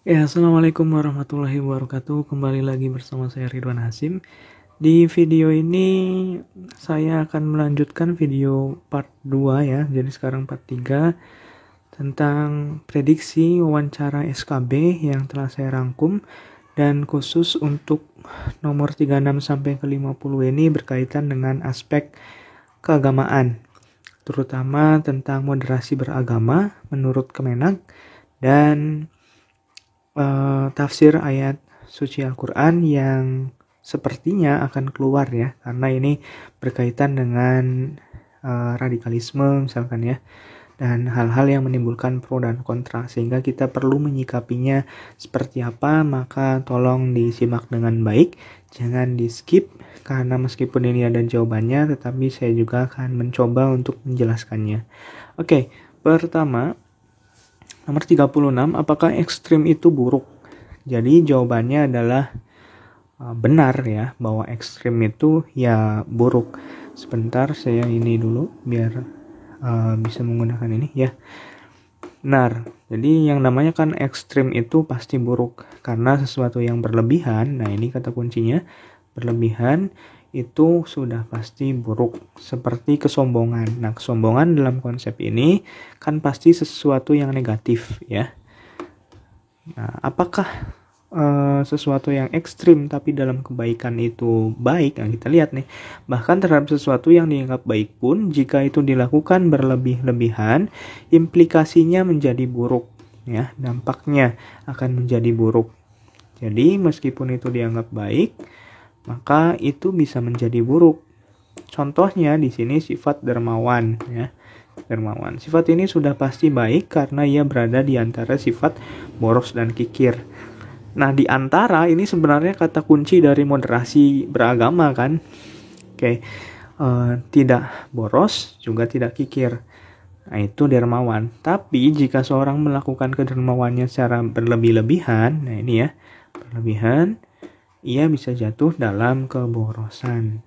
Ya, Assalamualaikum warahmatullahi wabarakatuh. Kembali lagi bersama saya Ridwan Hasim. Di video ini saya akan melanjutkan video part 2 ya. Jadi sekarang part 3 tentang prediksi wawancara SKB yang telah saya rangkum, dan khusus untuk nomor 36 sampai ke 50 ini berkaitan dengan aspek keagamaan, terutama tentang moderasi beragama menurut Kemenak dan tafsir ayat suci Al-Quran yang sepertinya akan keluar ya, karena ini berkaitan dengan radikalisme misalkan ya, dan hal-hal yang menimbulkan pro dan kontra, sehingga kita perlu menyikapinya seperti apa. Maka tolong disimak dengan baik, jangan di skip, karena meskipun ini ada jawabannya tetapi saya juga akan mencoba untuk menjelaskannya. Oke, pertama, nomor 36, apakah ekstrim itu buruk? Jadi jawabannya adalah benar ya, bahwa ekstrim itu ya buruk. Sebentar, saya ini dulu biar bisa menggunakan ini ya. Benar. Jadi yang namanya kan ekstrim itu pasti buruk, karena sesuatu yang berlebihan, nah ini kata kuncinya, berlebihan itu sudah pasti buruk, seperti kesombongan. Nah, kesombongan dalam konsep ini kan pasti sesuatu yang negatif ya. Nah, apakah sesuatu yang ekstrim tapi dalam kebaikan itu baik? Nah, kita lihat nih, bahkan terhadap sesuatu yang dianggap baik pun, jika itu dilakukan berlebih-lebihan, implikasinya menjadi buruk ya, dampaknya akan menjadi buruk. Jadi meskipun itu dianggap baik, maka itu bisa menjadi buruk. Contohnya di sini sifat dermawan ya. Dermawan. Sifat ini sudah pasti baik karena ia berada di antara sifat boros dan kikir. Nah, di antara ini sebenarnya kata kunci dari moderasi beragama kan. Oke. Tidak boros, juga tidak kikir. Nah, itu dermawan. Tapi jika seorang melakukan kedermawannya secara berlebih-lebihan, nah ini ya, berlebihan, ia bisa jatuh dalam keborosan.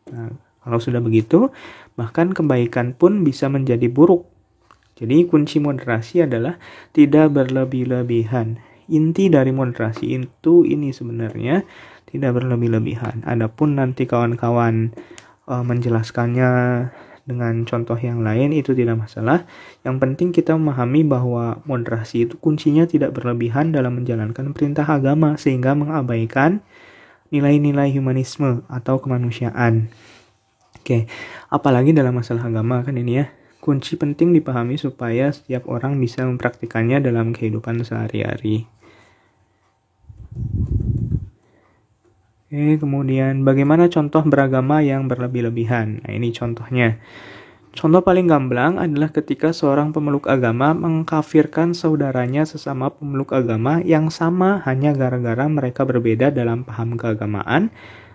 Nah, kalau sudah begitu, bahkan kebaikan pun bisa menjadi buruk. Jadi kunci moderasi adalah tidak berlebih-lebihan. Inti dari moderasi itu ini sebenarnya tidak berlebih-lebihan. Adapun nanti kawan-kawan menjelaskannya dengan contoh yang lain, itu tidak masalah. Yang penting kita memahami bahwa moderasi itu kuncinya tidak berlebihan dalam menjalankan perintah agama, sehingga mengabaikan nilai-nilai humanisme atau kemanusiaan. Oke, apalagi dalam masalah agama kan ini ya, kunci penting dipahami supaya setiap orang bisa mempraktikannya dalam kehidupan sehari-hari. Oke, kemudian bagaimana contoh beragama yang berlebih-lebihan? Nah, ini contohnya. Contoh paling gamblang adalah ketika seorang pemeluk agama mengkafirkan saudaranya sesama pemeluk agama yang sama hanya gara-gara mereka berbeda dalam paham keagamaan,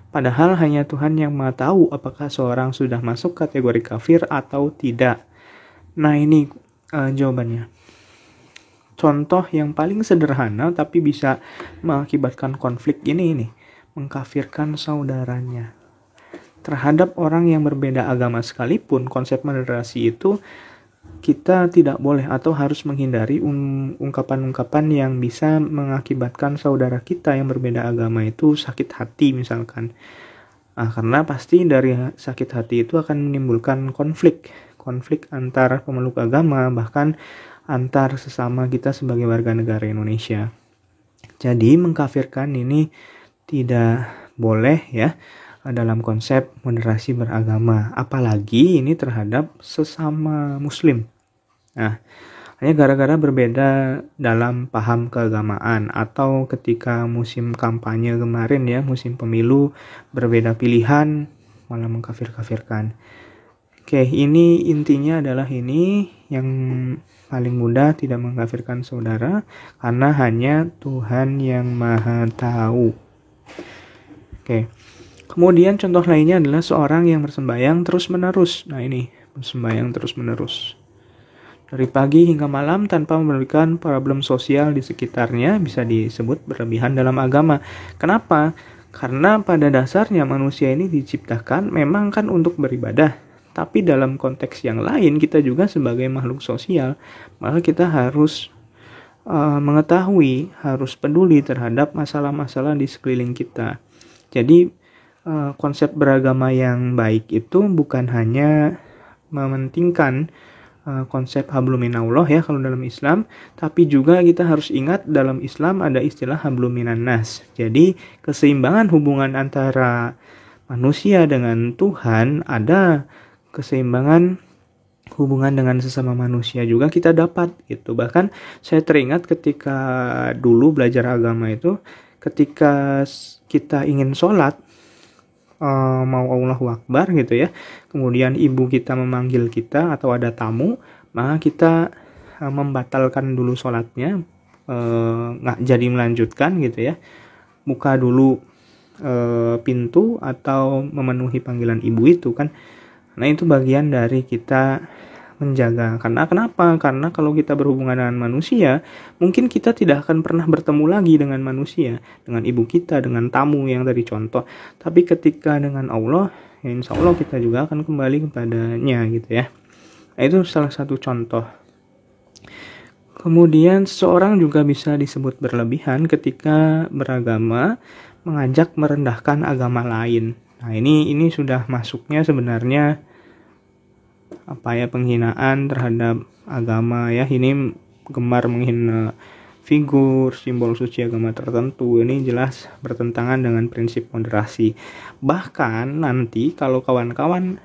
padahal hanya Tuhan yang Maha tahu apakah seorang sudah masuk kategori kafir atau tidak. Nah, ini jawabannya. Contoh yang paling sederhana tapi bisa mengakibatkan konflik ini, mengkafirkan saudaranya. Terhadap orang yang berbeda agama sekalipun, konsep moderasi itu kita tidak boleh atau harus menghindari ungkapan-ungkapan yang bisa mengakibatkan saudara kita yang berbeda agama itu sakit hati misalkan. Karena pasti dari sakit hati itu akan menimbulkan konflik antar pemeluk agama, bahkan antar sesama kita sebagai warga negara Indonesia. Jadi mengkafirkan ini tidak boleh ya dalam konsep moderasi beragama, apalagi ini terhadap sesama muslim. Nah, hanya gara-gara berbeda dalam paham keagamaan, atau ketika musim kampanye kemarin ya, musim pemilu, berbeda pilihan malah mengkafir-kafirkan. Oke, ini intinya adalah ini yang paling mudah tidak mengkafirkan saudara, karena hanya Tuhan yang Maha tahu. Oke. Kemudian contoh lainnya adalah seorang yang bersembahyang terus-menerus. Nah, ini bersembahyang terus-menerus dari pagi hingga malam tanpa memberikan problem sosial di sekitarnya, bisa disebut berlebihan dalam agama. Kenapa? Karena pada dasarnya manusia ini diciptakan memang kan untuk beribadah, tapi dalam konteks yang lain kita juga sebagai makhluk sosial, maka kita harus mengetahui, harus peduli terhadap masalah-masalah di sekeliling kita. Jadi konsep beragama yang baik itu bukan hanya mementingkan konsep hablum minallah ya kalau dalam Islam, tapi juga kita harus ingat dalam Islam ada istilah hablum minan nas. Jadi keseimbangan hubungan antara manusia dengan Tuhan, ada keseimbangan hubungan dengan sesama manusia juga kita dapat gitu. Bahkan saya teringat ketika dulu belajar agama itu, ketika kita ingin sholat, mau Allahu Akbar gitu ya, kemudian ibu kita memanggil kita atau ada tamu, maka kita membatalkan dulu sholatnya, nggak jadi melanjutkan gitu ya, buka dulu pintu atau memenuhi panggilan ibu itu kan. Nah itu bagian dari kita menjaga. Karena kenapa? Karena kalau kita berhubungan dengan manusia, mungkin kita tidak akan pernah bertemu lagi dengan manusia, dengan ibu kita, dengan tamu yang tadi contoh. Tapi ketika dengan Allah, ya insya Allah kita juga akan kembali kepadanya gitu ya. Nah, itu salah satu contoh. Kemudian seseorang juga bisa disebut berlebihan ketika beragama mengajak merendahkan agama lain. Nah ini sudah masuknya sebenarnya penghinaan terhadap agama ya. Ini gemar menghina figur, simbol suci agama tertentu. Ini jelas bertentangan dengan prinsip moderasi. Bahkan nanti kalau kawan-kawan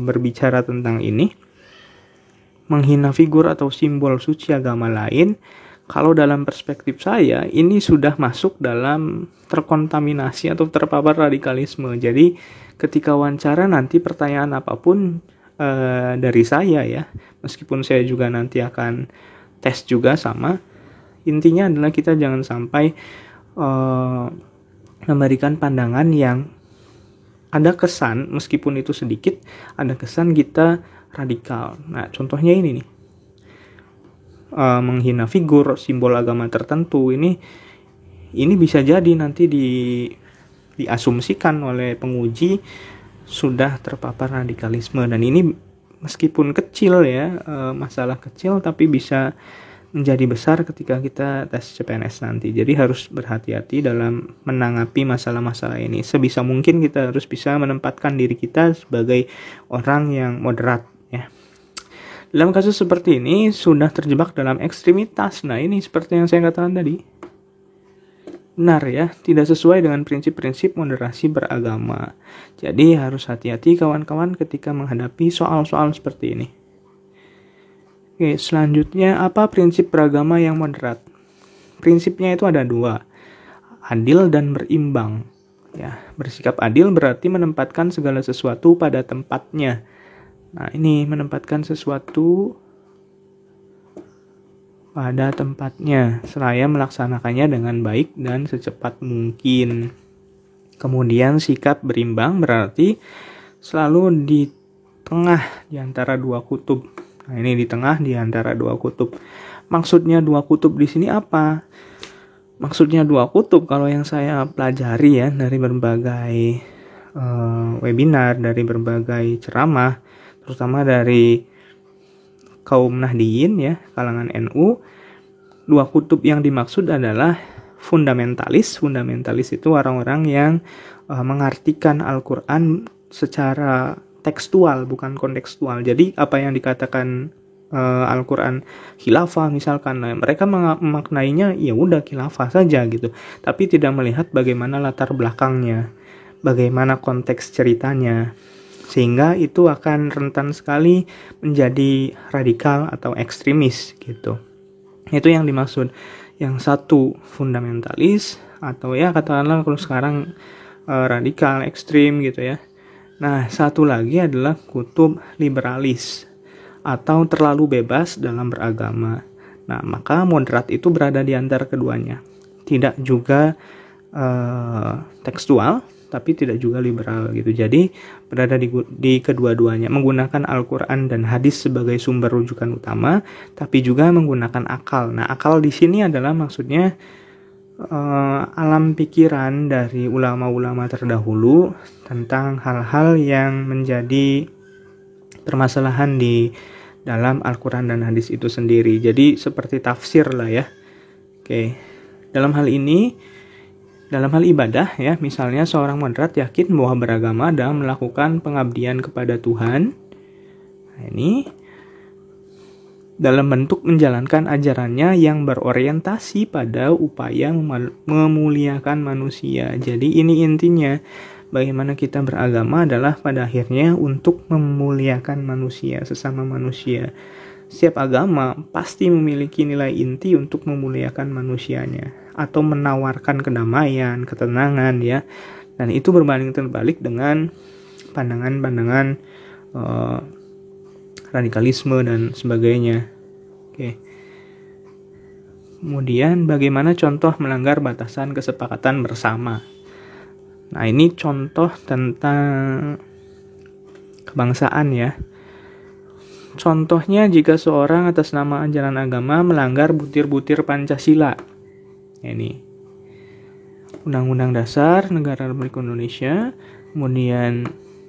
berbicara tentang ini, menghina figur atau simbol suci agama lain, kalau dalam perspektif saya ini sudah masuk dalam terkontaminasi atau terpapar radikalisme. Jadi ketika wawancara nanti pertanyaan apapun dari saya ya, meskipun saya juga nanti akan tes juga sama, intinya adalah kita jangan sampai memberikan pandangan yang ada kesan, meskipun itu sedikit, ada kesan kita radikal. Nah contohnya ini nih, menghina figur, simbol agama tertentu, ini bisa jadi nanti diasumsikan oleh penguji sudah terpapar radikalisme. Dan ini meskipun kecil ya, masalah kecil, tapi bisa menjadi besar ketika kita tes CPNS nanti. Jadi harus berhati-hati dalam menanggapi masalah-masalah ini. Sebisa mungkin kita harus bisa menempatkan diri kita sebagai orang yang moderat ya. Dalam kasus seperti ini sudah terjebak dalam ekstremitas. Nah ini seperti yang saya katakan tadi, benar ya, tidak sesuai dengan prinsip-prinsip moderasi beragama. Jadi harus hati-hati kawan-kawan ketika menghadapi soal-soal seperti ini. Oke, selanjutnya apa prinsip beragama yang moderat? Prinsipnya itu ada 2, adil dan berimbang. Ya, bersikap adil berarti menempatkan segala sesuatu pada tempatnya. Nah, ini menempatkan sesuatu pada tempatnya, seraya melaksanakannya dengan baik dan secepat mungkin. Kemudian sikap berimbang berarti selalu di tengah di antara 2 kutub. Nah, ini di tengah di antara 2 kutub. Maksudnya 2 kutub di sini apa? Maksudnya 2 kutub kalau yang saya pelajari ya dari berbagai webinar, dari berbagai ceramah, terutama dari kaum Nahdiyin ya, kalangan NU, 2 kutub yang dimaksud adalah fundamentalis. Fundamentalis itu orang-orang yang mengartikan Al-Quran secara tekstual, bukan kontekstual. Jadi apa yang dikatakan Al-Quran khilafah misalkan, mereka memaknainya ya udah khilafah saja gitu, tapi tidak melihat bagaimana latar belakangnya, bagaimana konteks ceritanya, sehingga itu akan rentan sekali menjadi radikal atau ekstremis gitu. Itu yang dimaksud. Yang satu fundamentalis, atau ya katakanlah kalau sekarang radikal, ekstrim gitu ya. Nah satu lagi adalah kutub liberalis atau terlalu bebas dalam beragama. Nah maka moderat itu berada di antara keduanya, tidak juga tekstual tapi tidak juga liberal gitu. Jadi berada di kedua-duanya, menggunakan Al-Quran dan hadis sebagai sumber rujukan utama, tapi juga menggunakan akal. Nah, akal di sini adalah maksudnya alam pikiran dari ulama-ulama terdahulu tentang hal-hal yang menjadi permasalahan di dalam Al-Quran dan hadis itu sendiri. Jadi seperti tafsir lah ya. Oke. Dalam hal ibadah ya, misalnya seorang moderat yakin bahwa beragama adalah melakukan pengabdian kepada Tuhan. Nah, ini dalam bentuk menjalankan ajarannya yang berorientasi pada upaya memuliakan manusia. Jadi ini intinya, bagaimana kita beragama adalah pada akhirnya untuk memuliakan manusia, sesama manusia. Setiap agama pasti memiliki nilai inti untuk memuliakan manusianya atau menawarkan kedamaian, ketenangan ya. Dan itu berbanding terbalik dengan pandangan-pandangan radikalisme dan sebagainya. Oke. Kemudian bagaimana contoh melanggar batasan kesepakatan bersama. Nah, ini contoh tentang kebangsaan ya. Contohnya jika seorang atas nama ajaran agama melanggar butir-butir Pancasila. Ini Undang-Undang Dasar Negara Republik Indonesia, kemudian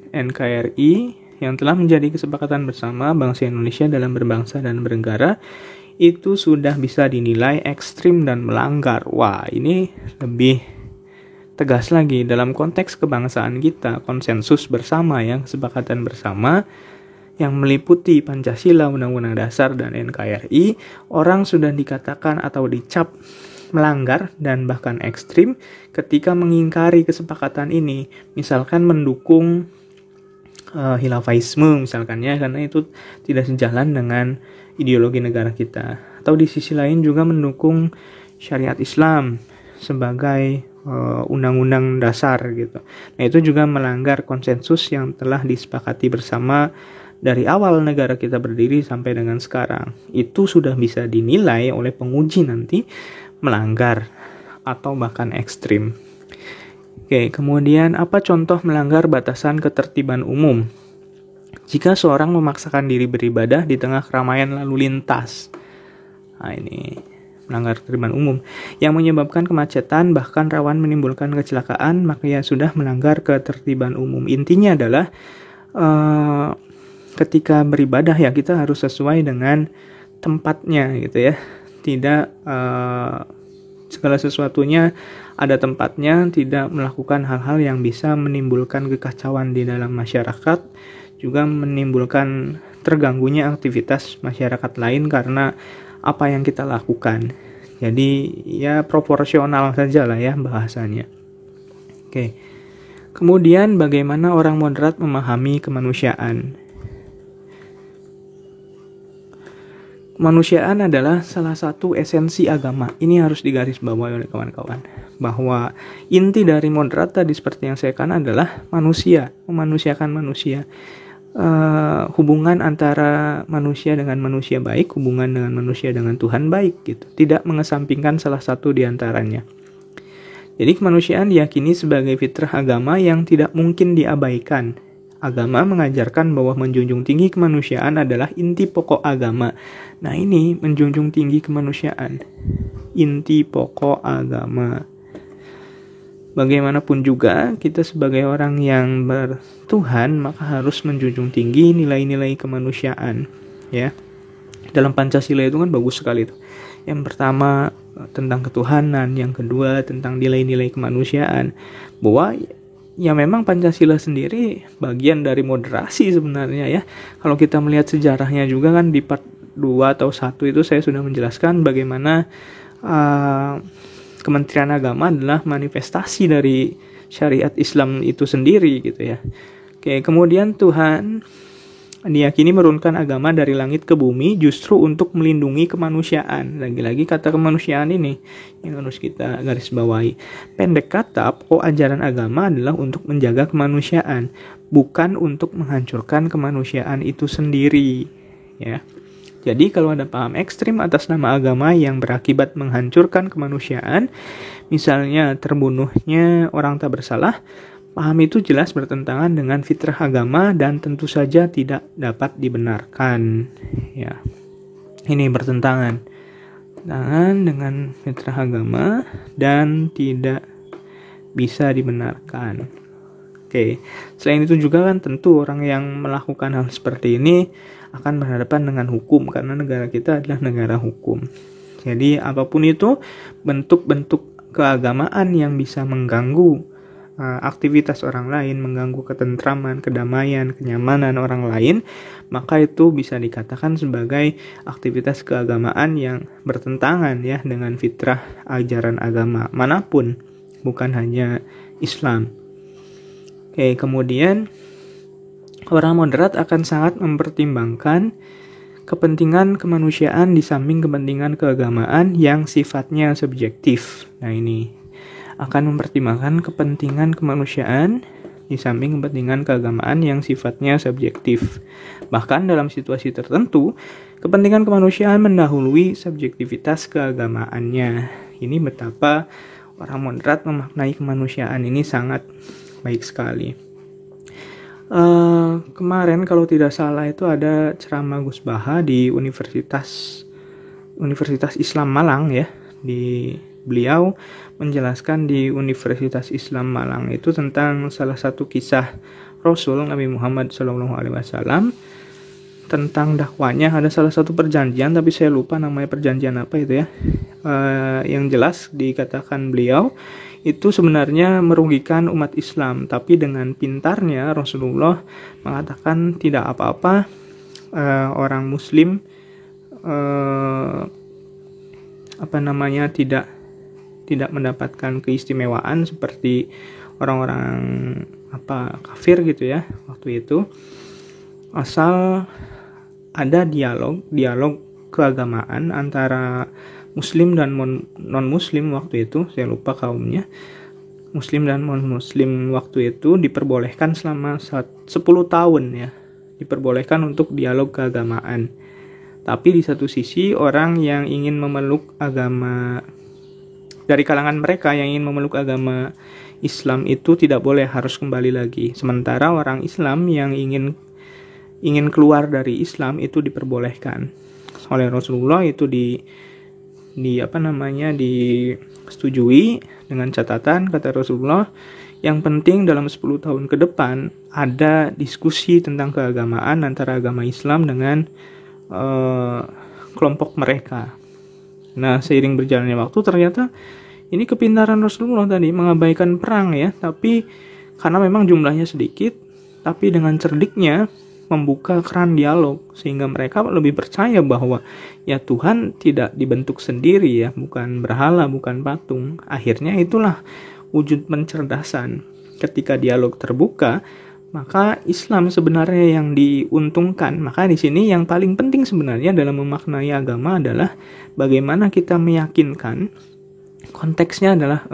NKRI yang telah menjadi kesepakatan bersama bangsa Indonesia dalam berbangsa dan bernegara, itu sudah bisa dinilai ekstrim dan melanggar. Wah, ini lebih tegas lagi dalam konteks kebangsaan kita, konsensus bersama ya, kesepakatan bersama yang meliputi Pancasila, Undang-Undang Dasar, dan NKRI, orang sudah dikatakan atau dicap melanggar dan bahkan ekstrim ketika mengingkari kesepakatan ini. Misalkan mendukung khilafaisme misalkan ya, karena itu tidak sejalan dengan ideologi negara kita. Atau di sisi lain juga mendukung syariat Islam sebagai undang-undang dasar gitu. Nah, itu juga melanggar konsensus yang telah disepakati bersama dari awal negara kita berdiri sampai dengan sekarang. Itu sudah bisa dinilai oleh penguji nanti melanggar atau bahkan ekstrim. Oke, kemudian apa contoh melanggar batasan ketertiban umum? Jika seorang memaksakan diri beribadah di tengah keramaian lalu lintas. Nah, ini melanggar ketertiban umum yang menyebabkan kemacetan bahkan rawan menimbulkan kecelakaan, maka ya sudah melanggar ketertiban umum. Intinya adalah ketika beribadah ya kita harus sesuai dengan tempatnya gitu ya. Tidak segala sesuatunya ada tempatnya, tidak melakukan hal-hal yang bisa menimbulkan kekacauan di dalam masyarakat, juga menimbulkan terganggunya aktivitas masyarakat lain karena apa yang kita lakukan. Jadi ya proporsional saja lah ya bahasanya. Oke. Kemudian bagaimana orang moderat memahami kemanusiaan? Kemanusiaan adalah salah satu esensi agama. Ini harus digarisbawahi oleh kawan-kawan. Bahwa inti dari moderat tadi seperti yang saya katakan adalah manusia. Memanusiakan manusia. Hubungan antara manusia dengan manusia baik, hubungan dengan manusia dengan Tuhan baik gitu. Tidak mengesampingkan salah satu di antaranya. Jadi kemanusiaan diyakini sebagai fitrah agama yang tidak mungkin diabaikan. Agama mengajarkan bahwa menjunjung tinggi kemanusiaan adalah inti pokok agama. Nah, ini menjunjung tinggi kemanusiaan. Inti pokok agama. Bagaimanapun juga, kita sebagai orang yang bertuhan, maka harus menjunjung tinggi nilai-nilai kemanusiaan. Ya, dalam Pancasila itu kan bagus sekali. Yang pertama, tentang ketuhanan. Yang kedua, tentang nilai-nilai kemanusiaan. Bahwa ya memang Pancasila sendiri bagian dari moderasi sebenarnya ya. Kalau kita melihat sejarahnya juga kan di part 2 atau 1 itu saya sudah menjelaskan bagaimana Kementerian Agama adalah manifestasi dari syariat Islam itu sendiri gitu ya. Oke, kemudian Tuhan diyakini menurunkan agama dari langit ke bumi justru untuk melindungi kemanusiaan. Lagi-lagi kata kemanusiaan ini yang harus kita garis bawahi. Pendek kata, pokok ajaran agama adalah untuk menjaga kemanusiaan, bukan untuk menghancurkan kemanusiaan itu sendiri. Ya. Jadi kalau ada paham ekstrim atas nama agama yang berakibat menghancurkan kemanusiaan, misalnya terbunuhnya orang tak bersalah, paham itu jelas bertentangan dengan fitrah agama dan tentu saja tidak dapat dibenarkan. Ya, ini bertentangan dengan fitrah agama dan tidak bisa dibenarkan. Oke, selain itu juga kan tentu orang yang melakukan hal seperti ini akan berhadapan dengan hukum karena negara kita adalah negara hukum. Jadi apapun itu bentuk-bentuk keagamaan yang bisa mengganggu aktivitas orang lain, mengganggu ketentraman, kedamaian, kenyamanan orang lain, maka itu bisa dikatakan sebagai aktivitas keagamaan yang bertentangan ya dengan fitrah ajaran agama manapun, bukan hanya Islam. Oke, kemudian orang moderat akan sangat mempertimbangkan kepentingan kemanusiaan di samping kepentingan keagamaan yang sifatnya subjektif. Nah, ini akan mempertimbangkan kepentingan kemanusiaan di samping kepentingan keagamaan yang sifatnya subjektif. Bahkan dalam situasi tertentu, kepentingan kemanusiaan mendahului subjektivitas keagamaannya. Ini betapa orang moderat memaknai kemanusiaan ini sangat baik sekali. Kemarin kalau tidak salah itu ada ceramah Gus Baha di Universitas Islam Malang ya. Beliau menjelaskan di Universitas Islam Malang itu tentang salah satu kisah Rasul Nabi Muhammad SAW tentang dakwanya. Ada salah satu perjanjian tapi saya lupa namanya perjanjian apa itu ya. Yang jelas dikatakan beliau itu sebenarnya merugikan umat Islam, tapi dengan pintarnya Rasulullah mengatakan tidak apa-apa, orang Muslim tidak mendapatkan keistimewaan seperti orang-orang kafir gitu ya waktu itu, asal ada dialog keagamaan antara Muslim dan non-Muslim waktu itu, saya lupa kaumnya. Muslim dan non-Muslim waktu itu diperbolehkan selama 10 tahun ya, diperbolehkan untuk dialog keagamaan. Tapi di satu sisi orang yang ingin memeluk agama, dari kalangan mereka yang ingin memeluk agama Islam itu tidak boleh, harus kembali lagi. Sementara orang Islam yang ingin keluar dari Islam itu diperbolehkan oleh Rasulullah, itu disetujui dengan catatan kata Rasulullah, yang penting dalam 10 tahun ke depan ada diskusi tentang keagamaan antara agama Islam dengan kelompok mereka. Nah, seiring berjalannya waktu ternyata ini kepintaran Rasulullah tadi mengabaikan perang ya, tapi karena memang jumlahnya sedikit, tapi dengan cerdiknya membuka keran dialog sehingga mereka lebih percaya bahwa ya Tuhan tidak dibentuk sendiri ya, bukan berhala, bukan patung. Akhirnya itulah wujud pencerdasan. Ketika dialog terbuka, maka Islam sebenarnya yang diuntungkan. Maka di sini yang paling penting sebenarnya dalam memaknai agama adalah bagaimana kita meyakinkan, konteksnya adalah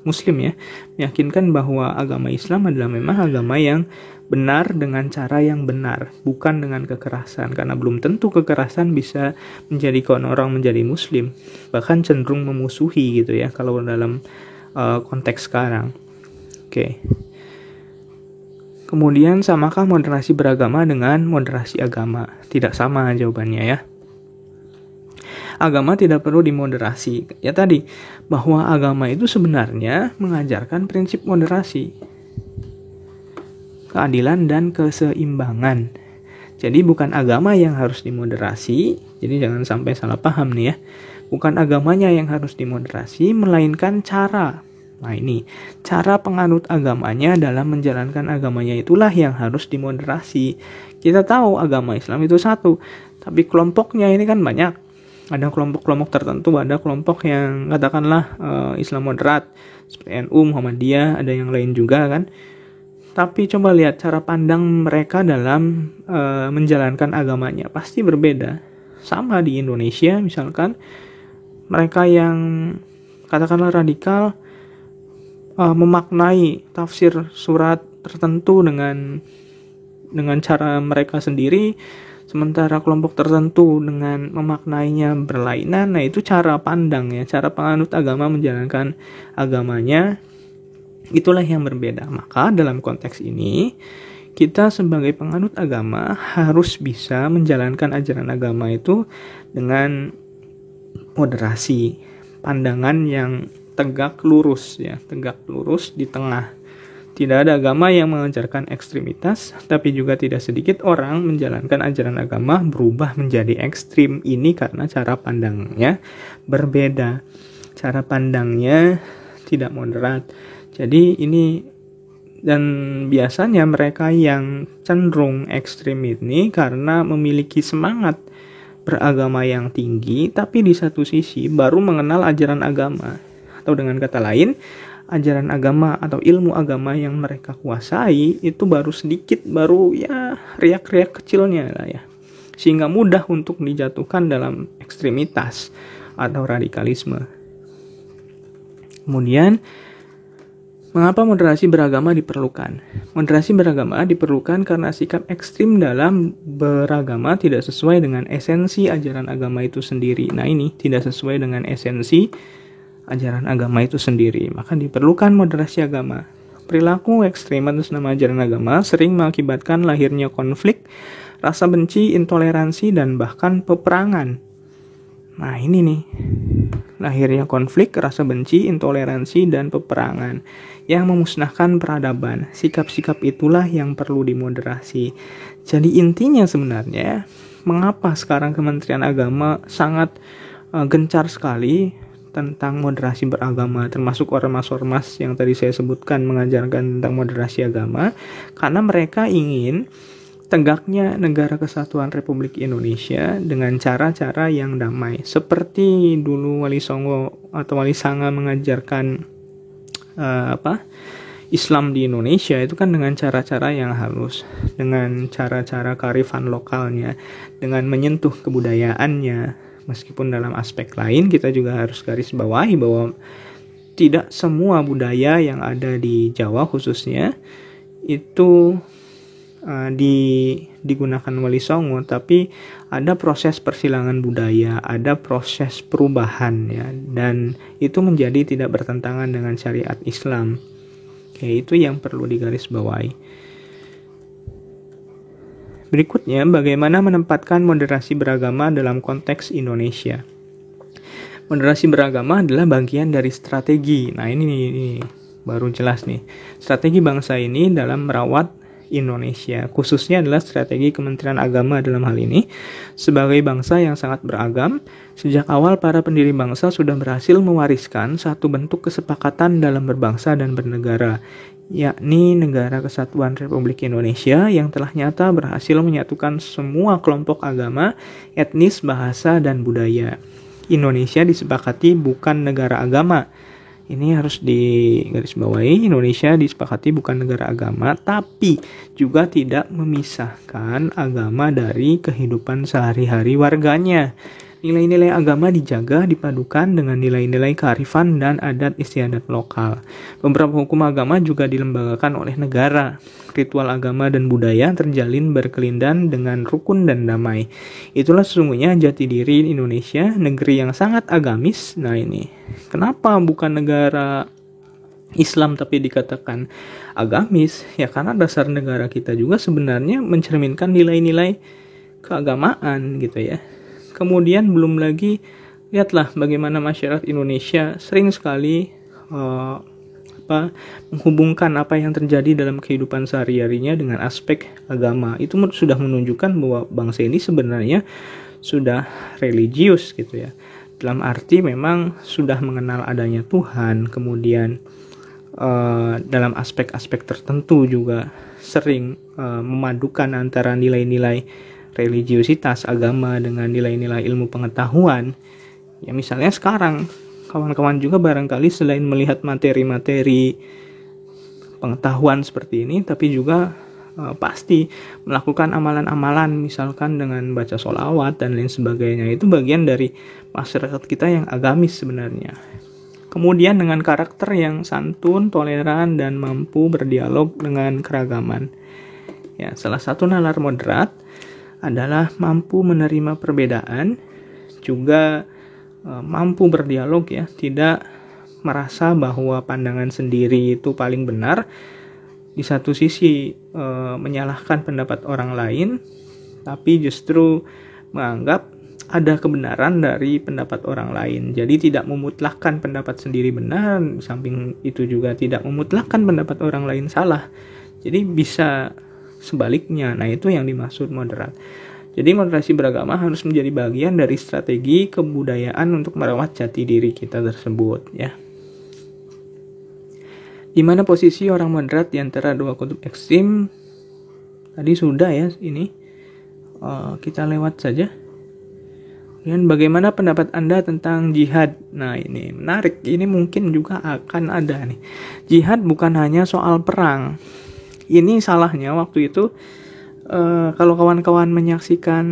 Muslim ya, meyakinkan bahwa agama Islam adalah memang agama yang benar dengan cara yang benar, bukan dengan kekerasan. Karena belum tentu kekerasan bisa menjadikan orang menjadi Muslim, bahkan cenderung memusuhi gitu ya kalau dalam konteks sekarang. Oke. Kemudian samakah moderasi beragama dengan moderasi agama? Tidak sama jawabannya ya. Agama tidak perlu dimoderasi. Ya tadi, bahwa agama itu sebenarnya mengajarkan prinsip moderasi, keadilan dan keseimbangan. Jadi bukan agama yang harus dimoderasi. Jadi jangan sampai salah paham nih ya. Bukan agamanya yang harus dimoderasi, melainkan cara. Nah ini, cara penganut agamanya dalam menjalankan agamanya itulah yang harus dimoderasi. Kita tahu agama Islam itu satu, tapi kelompoknya ini kan banyak. Ada kelompok-kelompok tertentu, ada kelompok yang katakanlah Islam moderat, seperti NU, Muhammadiyah, ada yang lain juga kan. Tapi coba lihat cara pandang mereka dalam menjalankan agamanya, pasti berbeda. Sama di Indonesia misalkan, mereka yang katakanlah radikal memaknai tafsir surat tertentu dengan cara mereka sendiri, sementara kelompok tertentu dengan memaknainya berlainan. Nah itu cara pandang ya, cara penganut agama menjalankan agamanya, itulah yang berbeda. Maka dalam konteks ini, kita sebagai penganut agama harus bisa menjalankan ajaran agama itu dengan moderasi, pandangan yang tegak lurus ya, tegak lurus di tengah. Tidak ada agama yang mengajarkan ekstremitas, tapi juga tidak sedikit orang menjalankan ajaran agama berubah menjadi ekstrim. Ini karena cara pandangnya berbeda. Cara pandangnya tidak moderat. Jadi ini, dan biasanya mereka yang cenderung ekstrim ini karena memiliki semangat beragama yang tinggi, tapi di satu sisi baru mengenal ajaran agama. Atau dengan kata lain, ajaran agama atau ilmu agama yang mereka kuasai itu baru sedikit, baru ya riak-riak kecilnya lah ya. Sehingga mudah untuk dijatuhkan dalam ekstremitas atau radikalisme. Kemudian, mengapa moderasi beragama diperlukan? Moderasi beragama diperlukan karena sikap ekstrim dalam beragama tidak sesuai dengan esensi ajaran agama itu sendiri. Nah ini, tidak sesuai dengan esensi ajaran agama itu sendiri, maka diperlukan moderasi agama. Perilaku ekstrim atas nama ajaran agama sering mengakibatkan lahirnya konflik, rasa benci, intoleransi, dan bahkan peperangan. Nah ini nih, lahirnya konflik, rasa benci, intoleransi, dan peperangan yang memusnahkan peradaban. Sikap-sikap itulah yang perlu dimoderasi. Jadi intinya sebenarnya, mengapa sekarang Kementerian Agama sangat gencar sekali tentang moderasi beragama, termasuk ormas-ormas yang tadi saya sebutkan mengajarkan tentang moderasi agama, karena mereka ingin tegaknya negara kesatuan Republik Indonesia dengan cara-cara yang damai, seperti dulu Wali Songo atau Wali Sanga mengajarkan Islam di Indonesia itu kan dengan cara-cara yang halus, dengan cara-cara kearifan lokalnya, dengan menyentuh kebudayaannya. Meskipun dalam aspek lain kita juga harus garis bawahi bahwa tidak semua budaya yang ada di Jawa khususnya itu digunakan Wali Songo, tapi ada proses persilangan budaya, ada proses perubahan ya, dan itu menjadi tidak bertentangan dengan syariat Islam. Itu yang perlu digarisbawahi. Berikutnya, bagaimana menempatkan moderasi beragama dalam konteks Indonesia. Moderasi beragama adalah bagian dari strategi. Nah ini baru jelas nih. Strategi bangsa ini dalam merawat Indonesia, khususnya adalah strategi Kementerian Agama dalam hal ini. Sebagai bangsa yang sangat beragam, sejak awal para pendiri bangsa sudah berhasil mewariskan satu bentuk kesepakatan dalam berbangsa dan bernegara, yakni Negara Kesatuan Republik Indonesia yang telah nyata berhasil menyatukan semua kelompok agama, etnis, bahasa, dan budaya. Indonesia disepakati bukan negara agama. Ini harus digarisbawahi, Indonesia disepakati bukan negara agama, tapi juga tidak memisahkan agama dari kehidupan sehari-hari warganya. Nilai-nilai agama dijaga, dipadukan dengan nilai-nilai kearifan dan adat istiadat lokal. Beberapa hukum agama juga dilembagakan oleh negara. Ritual agama dan budaya terjalin berkelindan dengan rukun dan damai. Itulah sesungguhnya jati diri Indonesia, negeri yang sangat agamis. Nah ini, kenapa bukan negara Islam tapi dikatakan agamis? Ya karena dasar negara kita juga sebenarnya mencerminkan nilai-nilai keagamaan gitu ya. Kemudian belum lagi lihatlah bagaimana masyarakat Indonesia sering sekali menghubungkan apa yang terjadi dalam kehidupan sehari-harinya dengan aspek agama. Itu sudah menunjukkan bahwa bangsa ini sebenarnya sudah religius gitu ya. Dalam arti memang sudah mengenal adanya Tuhan, kemudian dalam aspek-aspek tertentu juga sering memadukan antara nilai-nilai religiusitas agama dengan nilai-nilai ilmu pengetahuan. Ya misalnya sekarang kawan-kawan juga barangkali selain melihat materi-materi pengetahuan seperti ini, tapi juga pasti melakukan amalan-amalan misalkan dengan baca sholawat dan lain sebagainya. Itu bagian dari masyarakat kita yang agamis sebenarnya. Kemudian dengan karakter yang santun, toleran, dan mampu berdialog dengan keragaman. Ya, salah satu nalar moderat adalah mampu menerima perbedaan, juga mampu berdialog ya, tidak merasa bahwa pandangan sendiri itu paling benar, di satu sisi menyalahkan pendapat orang lain, tapi justru menganggap ada kebenaran dari pendapat orang lain. Jadi tidak memutlakkan pendapat sendiri benar, di samping itu juga tidak memutlakkan pendapat orang lain salah. Jadi bisa sebaliknya. Nah, itu yang dimaksud moderat. Jadi moderasi beragama harus menjadi bagian dari strategi kebudayaan untuk merawat jati diri kita tersebut, ya. Di mana posisi orang moderat di antara dua kutub ekstrim? Tadi sudah ya, ini kita lewat saja. Dan bagaimana pendapat Anda tentang jihad? Nah, ini menarik. Ini mungkin juga akan ada nih. Jihad bukan hanya soal perang. Ini salahnya waktu itu kalau kawan-kawan menyaksikan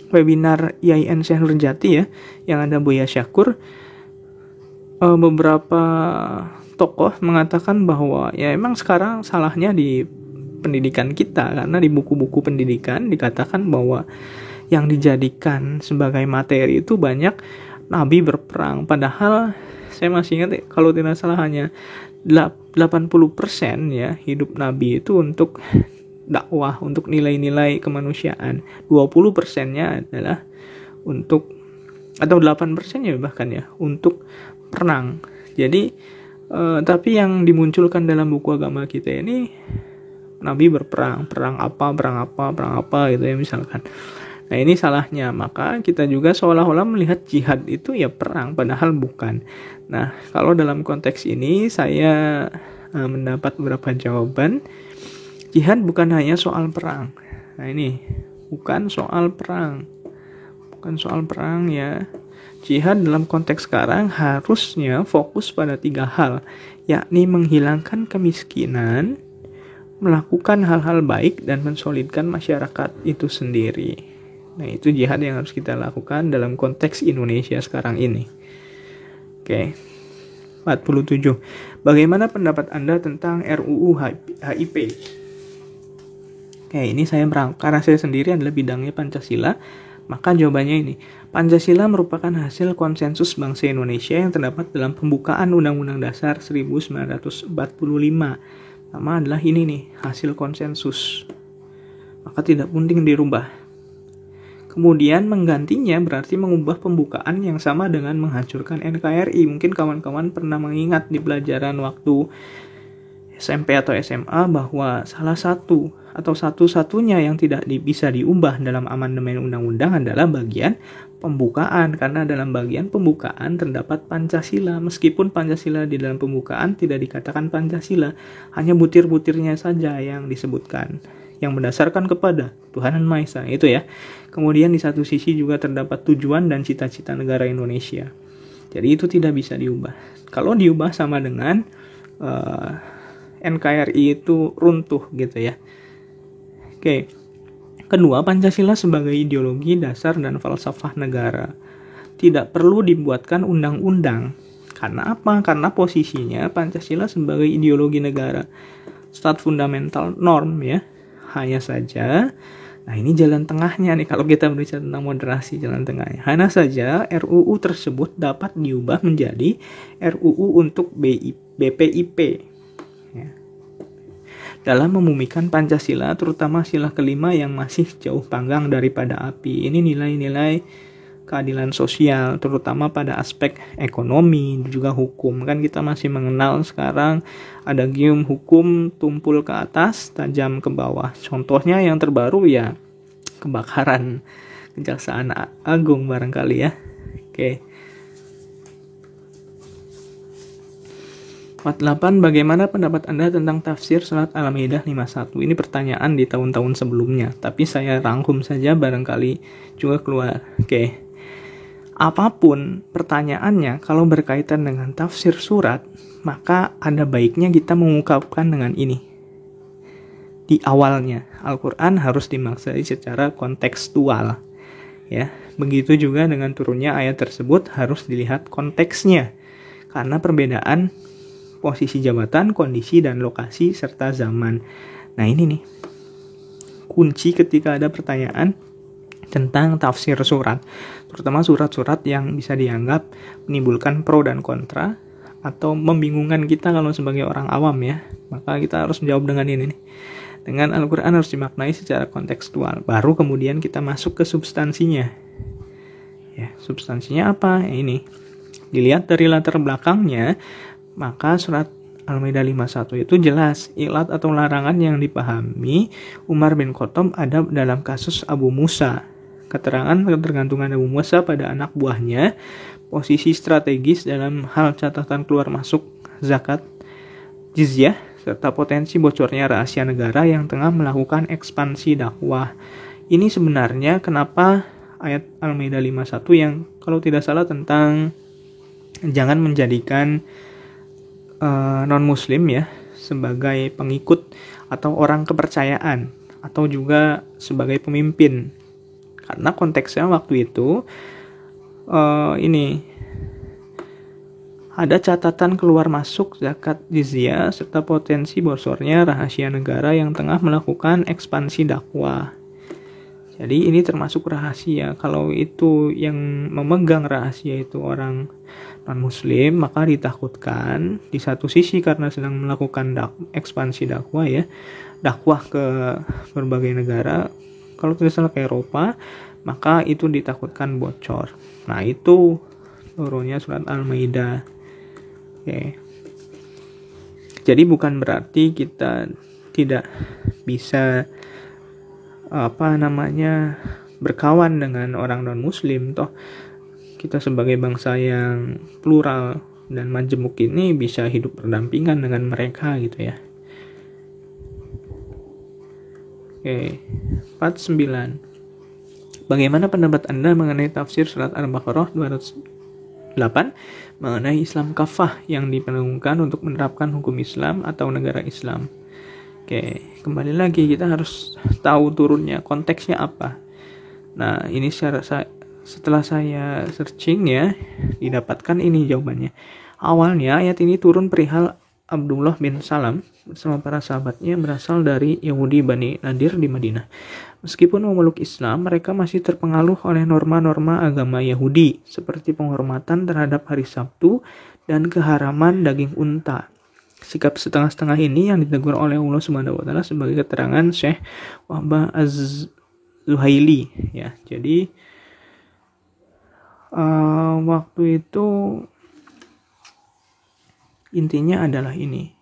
webinar IAIN Syekh Nurjati ya, yang ada Buya Syakur, beberapa tokoh mengatakan bahwa ya emang sekarang salahnya di pendidikan kita, karena di buku-buku pendidikan dikatakan bahwa yang dijadikan sebagai materi itu banyak nabi berperang, padahal saya masih ingat kalau tidak salah hanya 80% ya hidup nabi itu untuk dakwah, untuk nilai-nilai kemanusiaan. 20%-nya adalah untuk, atau 8% ya bahkan ya, untuk perang. Jadi tapi yang dimunculkan dalam buku agama kita ini nabi berperang, perang apa gitu ya misalkan. Nah, ini salahnya. Maka kita juga seolah-olah melihat jihad itu ya perang, padahal bukan. Nah, kalau dalam konteks ini saya mendapat beberapa jawaban. Jihad bukan hanya soal perang. Nah, ini bukan soal perang. Bukan soal perang ya. Jihad dalam konteks sekarang harusnya fokus pada 3 hal, yakni menghilangkan kemiskinan, melakukan hal-hal baik, dan mensolidkan masyarakat itu sendiri. Nah, itu jihad yang harus kita lakukan dalam konteks Indonesia sekarang ini. Oke. 47. Bagaimana pendapat Anda tentang RUU HIP? Oke, ini saya karena saya sendiri adalah bidangnya Pancasila, maka jawabannya ini. Pancasila merupakan hasil konsensus bangsa Indonesia yang terdapat dalam pembukaan Undang-Undang Dasar 1945. Nama adalah ini nih, hasil konsensus. Maka tidak penting dirubah. Kemudian menggantinya berarti mengubah pembukaan yang sama dengan menghancurkan NKRI. Mungkin kawan-kawan pernah mengingat di pelajaran waktu SMP atau SMA bahwa salah satu atau satu-satunya yang tidak bisa diubah dalam amandemen undang-undang adalah bagian pembukaan. Karena dalam bagian pembukaan terdapat Pancasila. Meskipun Pancasila di dalam pembukaan tidak dikatakan Pancasila, hanya butir-butirnya saja yang disebutkan, yang berdasarkan kepada Tuhan Yang Maha Esa, itu ya. Kemudian di satu sisi juga terdapat tujuan dan cita-cita negara Indonesia. Jadi itu tidak bisa diubah. Kalau diubah sama dengan NKRI itu runtuh gitu ya. Oke. Kedua, Pancasila sebagai ideologi dasar dan falsafah negara. Tidak perlu dibuatkan undang-undang. Karena apa? Karena posisinya Pancasila sebagai ideologi negara. Stat fundamental norm ya. Hanya saja, nah ini jalan tengahnya nih kalau kita berbicara tentang moderasi, jalan tengahnya. Hanya saja RUU tersebut dapat diubah menjadi RUU untuk BPIP. Ya. Dalam memumikan Pancasila, terutama sila kelima yang masih jauh panggang daripada api. Ini nilai-nilai keadilan sosial, terutama pada aspek ekonomi, juga hukum. Kan kita masih mengenal sekarang ada gium hukum tumpul ke atas, tajam ke bawah. Contohnya yang terbaru ya kebakaran Kejaksaan Agung barangkali ya. Oke. 48. Bagaimana pendapat Anda tentang tafsir surat Al-Maidah 51? Ini pertanyaan di tahun-tahun sebelumnya, tapi saya rangkum saja barangkali juga keluar. Oke. Apapun pertanyaannya, kalau berkaitan dengan tafsir surat, maka ada baiknya kita mengungkapkan dengan ini. Di awalnya, Al-Quran harus dimaksai secara kontekstual. Ya, begitu juga dengan turunnya ayat tersebut harus dilihat konteksnya. Karena perbedaan posisi jabatan, kondisi, dan lokasi, serta zaman. Nah ini nih, kunci ketika ada pertanyaan tentang tafsir surat, terutama surat-surat yang bisa dianggap menimbulkan pro dan kontra atau membingungkan kita kalau sebagai orang awam ya. Maka kita harus menjawab dengan ini nih. Dengan Al-Quran harus dimaknai secara kontekstual, baru kemudian kita masuk ke substansinya. Ya, substansinya apa? Ini. Dilihat dari latar belakangnya, maka surat Al-Maidah 51 itu jelas ilat atau larangan yang dipahami Umar bin Khattab ada dalam kasus Abu Musa. Keterangan ketergantungan Abu Musa pada anak buahnya, posisi strategis dalam hal catatan keluar masuk zakat, jizyah, serta potensi bocornya rahasia negara yang tengah melakukan ekspansi dakwah. Ini sebenarnya kenapa ayat Al-Maidah 51 yang kalau tidak salah tentang jangan menjadikan non-muslim ya sebagai pengikut atau orang kepercayaan atau juga sebagai pemimpin. Karena konteksnya waktu itu ini ada catatan keluar masuk zakat jizyah serta potensi bocornya rahasia negara yang tengah melakukan ekspansi dakwah. Jadi ini termasuk rahasia. Kalau itu yang memegang rahasia itu orang non-muslim, maka ditakutkan di satu sisi karena sedang melakukan ekspansi dakwah ya, dakwah ke berbagai negara. Kalau tidak salah ke Eropa, maka itu ditakutkan bocor. Nah itu turunnya surat Al-Maidah. Oke. Jadi bukan berarti kita tidak bisa berkawan dengan orang non-muslim. Toh kita sebagai bangsa yang plural dan majemuk ini bisa hidup berdampingan dengan mereka gitu ya. Oke, 49. Bagaimana pendapat Anda mengenai tafsir surat Al-Baqarah 208 mengenai Islam kafah yang diperlukan untuk menerapkan hukum Islam atau negara Islam? Oke, kembali lagi kita harus tahu turunnya, konteksnya apa. Nah, ini setelah saya searching ya, didapatkan ini jawabannya. Awalnya ayat ini turun perihal Abdullah bin Salam bersama para sahabatnya berasal dari Yahudi Bani Nadir di Madinah. Meskipun memeluk Islam, mereka masih terpengaruh oleh norma-norma agama Yahudi, seperti penghormatan terhadap hari Sabtu dan keharaman daging unta. Sikap setengah-setengah ini yang ditegur oleh Allah Subhanahu wa taala sebagai keterangan Syekh Wahbah Az-Zuhaili ya. Jadi waktu itu intinya adalah ini.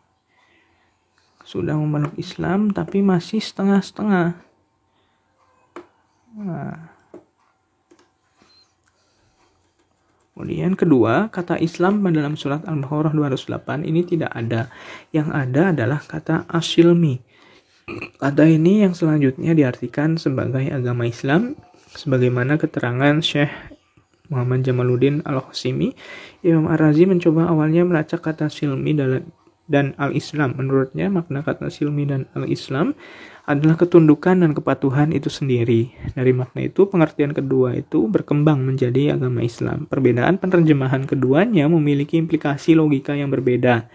Sudah memeluk Islam tapi masih setengah-setengah. Nah. Kemudian kedua, kata Islam dalam surat Al-Baqarah 208 ini tidak ada. Yang ada adalah kata asilmi. Kata ini yang selanjutnya diartikan sebagai agama Islam, sebagaimana keterangan Syekh Muhammad Jamaluddin Al-Qasimi. Imam Ar-Razi mencoba awalnya melacak kata silmi dan al-Islam. Menurutnya makna kata silmi dan al-Islam adalah ketundukan dan kepatuhan itu sendiri. Dari makna itu, pengertian kedua itu berkembang menjadi agama Islam. Perbedaan penerjemahan keduanya memiliki implikasi logika yang berbeda.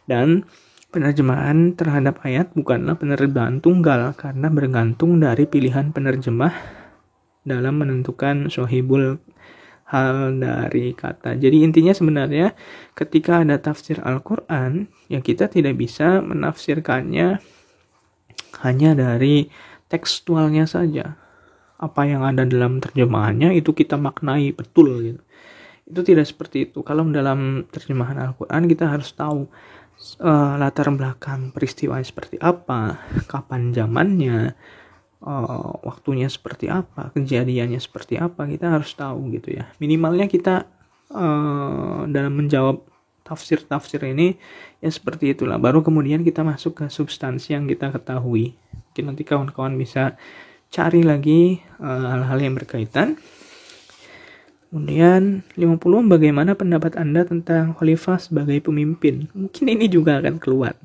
Dan penerjemahan terhadap ayat bukanlah penerjemahan tunggal karena bergantung dari pilihan penerjemah dalam menentukan sohibul hal dari kata. Jadi intinya sebenarnya ketika ada tafsir Al-Quran, ya kita tidak bisa menafsirkannya hanya dari tekstualnya saja. Apa yang ada dalam terjemahannya itu kita maknai betul gitu. Itu tidak seperti itu. Kalau dalam terjemahan Al-Quran kita harus tahu latar belakang peristiwa seperti apa, kapan zamannya, waktunya seperti apa, kejadiannya seperti apa, kita harus tahu gitu ya. Minimalnya kita dalam menjawab tafsir-tafsir ini ya seperti itulah. Baru kemudian kita masuk ke substansi yang kita ketahui. Mungkin nanti kawan-kawan bisa cari lagi hal-hal yang berkaitan. Kemudian 50, bagaimana pendapat Anda tentang khalifah sebagai pemimpin? Mungkin ini juga akan keluar.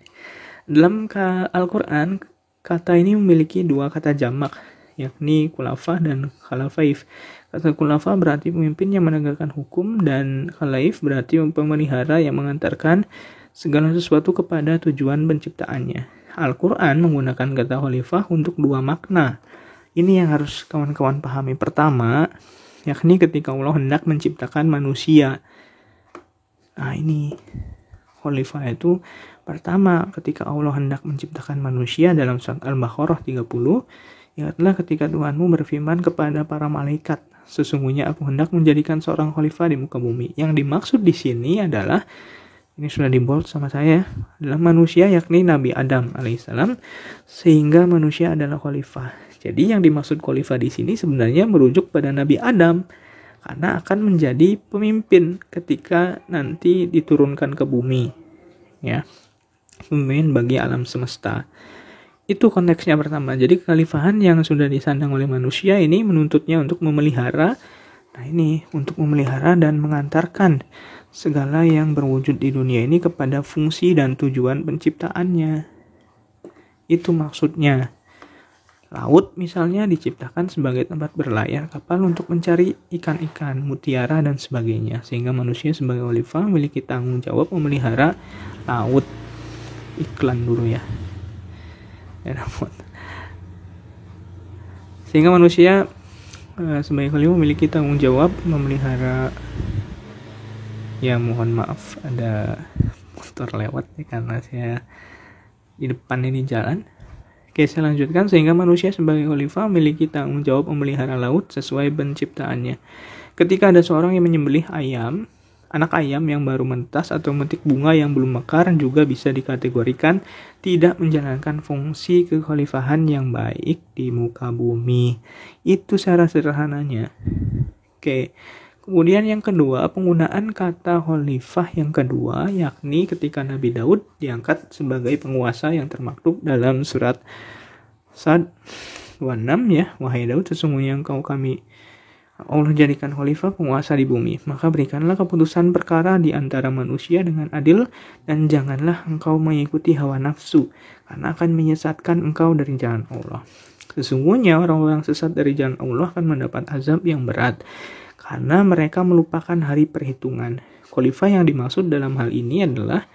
Dalam Al-Quran, kata ini memiliki dua kata jamak, yakni khulafah dan khalafaif. Kata khulafah berarti pemimpin yang menegakkan hukum dan khalaif berarti pemelihara yang mengantarkan segala sesuatu kepada tujuan penciptaannya. Al-Quran menggunakan kata khalifah untuk dua makna. Ini yang harus kawan-kawan pahami. Pertama, yakni ketika Allah hendak menciptakan manusia. Nah ini khalifah itu pertama ketika Allah hendak menciptakan manusia dalam surat Al-Baqarah 30. Ingatlah ketika Tuhanmu berfirman kepada para malaikat, sesungguhnya aku hendak menjadikan seorang khalifah di muka bumi. Yang dimaksud di sini adalah, ini sudah di bold sama saya, adalah manusia, yakni Nabi Adam alaihissalam, sehingga manusia adalah khalifah. Jadi yang dimaksud khalifah di sini sebenarnya merujuk pada Nabi Adam, karena akan menjadi pemimpin ketika nanti diturunkan ke bumi, ya, pemimpin bagi alam semesta. Itu konteksnya pertama. Jadi kekhalifahan yang sudah disandang oleh manusia ini menuntutnya untuk memelihara, untuk memelihara dan mengantarkan segala yang berwujud di dunia ini kepada fungsi dan tujuan penciptaannya. Itu maksudnya. Laut misalnya diciptakan sebagai tempat berlayar kapal untuk mencari ikan-ikan, mutiara dan sebagainya. Sehingga manusia sebagai khalifah memiliki tanggung jawab memelihara laut. Iklan dulu ya. Sehingga manusia sebagai khalifah memiliki tanggung jawab memelihara, ya mohon maaf ada motor lewat ya, karena saya di depan ini jalan. Oke, saya lanjutkan. Sehingga manusia sebagai khalifah memiliki tanggung jawab memelihara laut sesuai penciptaannya. Ketika ada seorang yang menyembelih ayam, anak ayam yang baru menetas atau memetik bunga yang belum mekar juga bisa dikategorikan tidak menjalankan fungsi kekhalifahan yang baik di muka bumi. Itu secara sederhananya. Oke. Kemudian yang kedua, penggunaan kata khalifah yang kedua, yakni ketika Nabi Daud diangkat sebagai penguasa yang termaktub dalam surat Sad 26 ya. Wahai Daud, sesungguhnya engkau Allah jadikan khalifah penguasa di bumi. Maka berikanlah keputusan perkara di antara manusia dengan adil, dan janganlah engkau mengikuti hawa nafsu, karena akan menyesatkan engkau dari jalan Allah. Sesungguhnya orang-orang sesat dari jalan Allah akan mendapat azab yang berat, karena mereka melupakan hari perhitungan. Khalifah yang dimaksud dalam hal ini adalah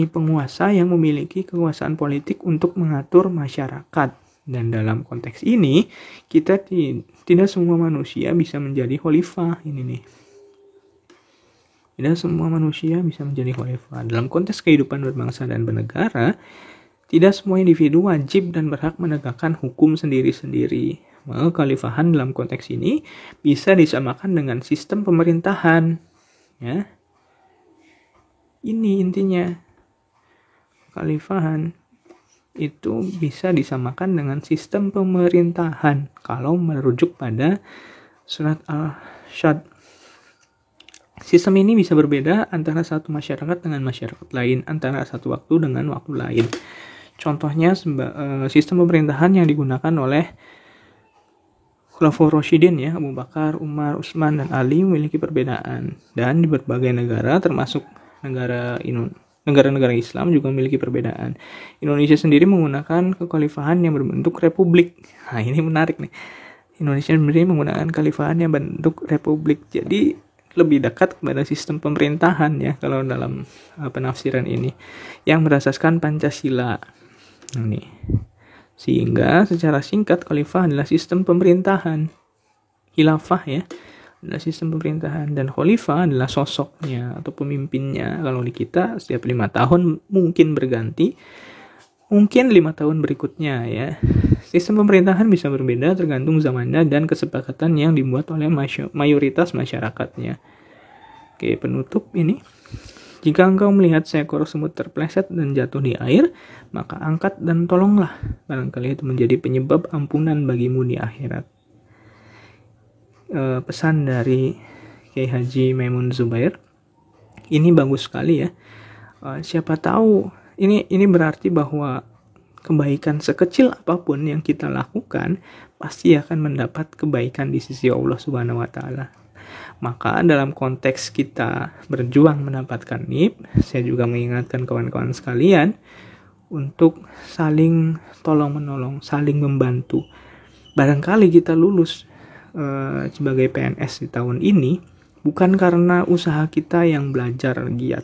penguasa yang memiliki kekuasaan politik untuk mengatur masyarakat. Dan dalam konteks ini, kita tidak semua manusia bisa menjadi khalifah. Tidak semua manusia bisa menjadi khalifah. Dalam konteks kehidupan berbangsa dan bernegara, tidak semua individu wajib dan berhak menegakkan hukum sendiri-sendiri. Maka kekhalifahan dalam konteks ini bisa disamakan dengan sistem pemerintahan. Ya. Ini intinya. Kekhalifahan itu bisa disamakan dengan sistem pemerintahan kalau merujuk pada surat Al-Shad. Sistem ini bisa berbeda antara satu masyarakat dengan masyarakat lain, antara satu waktu dengan waktu lain. Contohnya sistem pemerintahan yang digunakan oleh Khulafaur Rasyidin ya, Abu Bakar, Umar, Utsman, dan Ali memiliki perbedaan. Dan di berbagai negara termasuk negara-negara Islam juga memiliki perbedaan. Indonesia sendiri menggunakan kekhalifahan yang berbentuk republik. Nah, ini menarik nih. Indonesia sendiri menggunakan kekhalifahan yang berbentuk republik. Jadi lebih dekat kepada sistem pemerintahan ya kalau dalam penafsiran ini yang berasaskan Pancasila. Sehingga secara singkat khalifah adalah sistem pemerintahan. Khilafah ya adalah sistem pemerintahan, dan khalifah adalah sosoknya atau pemimpinnya. Kalau di kita setiap 5 tahun mungkin berganti, mungkin 5 tahun berikutnya ya. Sistem pemerintahan bisa berbeda tergantung zamannya dan kesepakatan yang dibuat oleh mayoritas masyarakatnya. Oke, penutup ini. Jika engkau melihat seekor semut terpleset dan jatuh di air, maka angkat dan tolonglah. Barangkali itu menjadi penyebab ampunan bagimu di akhirat. Pesan dari Kiai Haji Maimun Zubair ini bagus sekali ya. Siapa tahu ini berarti bahwa kebaikan sekecil apapun yang kita lakukan pasti akan mendapat kebaikan di sisi Allah Subhanahu wa taala. Maka dalam konteks kita berjuang mendapatkan NIP, saya juga mengingatkan kawan-kawan sekalian untuk saling tolong-menolong, saling membantu. Barangkali kita lulus sebagai PNS di tahun ini bukan karena usaha kita yang belajar giat,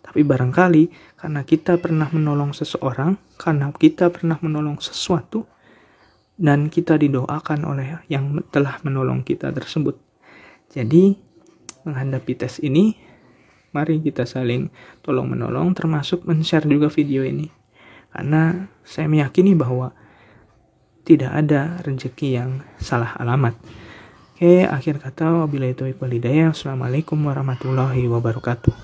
tapi barangkali karena kita pernah menolong seseorang, karena kita pernah menolong sesuatu, dan kita didoakan oleh yang telah menolong kita tersebut. Jadi menghadapi tes ini, mari kita saling tolong-menolong, termasuk men-share juga video ini, karena saya meyakini bahwa tidak ada rezeki yang salah alamat. Oke, Oke, akhir kata wabillahi taufiq wal hidayah. Assalamualaikum warahmatullahi wabarakatuh.